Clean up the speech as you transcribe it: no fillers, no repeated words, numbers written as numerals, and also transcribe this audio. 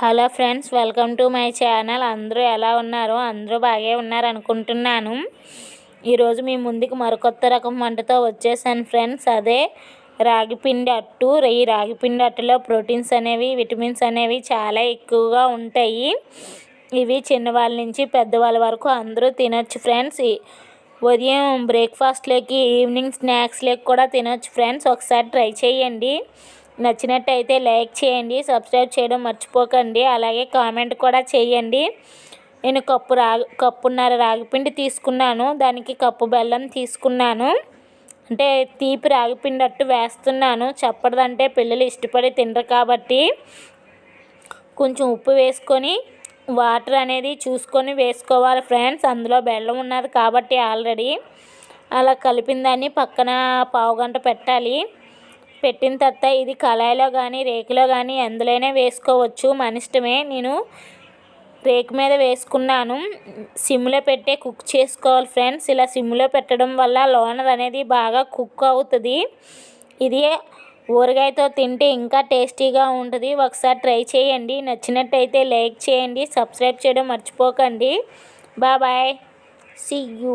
Hello friends, welcome to my channel. అందరూ ఎలా ఉన్నారు? అందరూ బాగా ఉన్నారు అనుకుంటున్నాను. ఈరోజు మీ ముందుకు మరికొత్త రకం వంటతో వచ్చేసాను ఫ్రెండ్స్. అదే రాగిపిండి అట్టు. ఈ రాగిపిండి అట్టులో ప్రోటీన్స్ అనేవి, విటమిన్స్ అనేవి చాలా ఎక్కువగా ఉంటాయి. ఇవి చిన్నవాళ్ళ నుంచి పెద్దవాళ్ళ వరకు అందరూ తినొచ్చు ఫ్రెండ్స్. ఉదయం బ్రేక్ఫాస్ట్లోకి, ఈవినింగ్ స్నాక్స్లోకి కూడా తినొచ్చు ఫ్రెండ్స్. ఒకసారి ట్రై చేయండి. నచ్చినట్టయితే లైక్ చేయండి, సబ్స్క్రైబ్ చేయడం మర్చిపోకండి. అలాగే కామెంట్ కూడా చేయండి. నేను కప్పున్నర రాగిపిండి తీసుకున్నాను. దానికి కప్పు బెల్లం తీసుకున్నాను. అంటే తీపి రాగిపిండి అట్టు వేస్తున్నాను. చప్పటిదంటే పిల్లలు ఇష్టపడి తినరు కాబట్టి కొంచెం ఉప్పు వేసుకొని వాటర్ అనేది చూసుకొని వేసుకోవాలి ఫ్రెండ్స్. అందులో బెల్లం ఉన్నది కాబట్టి ఆల్రెడీ అలా కలిపిన దాన్ని పక్కన పావుగంట పెట్టాలి. పెట్టిన తర్వాత ఇది కళాయిలో కానీ, రేకులో కానీ ఎందులోనే వేసుకోవచ్చు, మన ఇష్టమే. నేను రేకు మీద వేసుకున్నాను. సిమ్లో పెట్టే కుక్ చేసుకోవాలి ఫ్రెండ్స్. ఇలా సిమ్లో పెట్టడం వల్ల లోనది అనేది బాగా కుక్ అవుతుంది. ఇది ఊరగాయతో తింటే ఇంకా టేస్టీగా ఉంటుంది. ఒకసారి ట్రై చేయండి. నచ్చినట్టయితే లైక్ చేయండి, సబ్స్క్రైబ్ చేయడం మర్చిపోకండి. Bye, see you.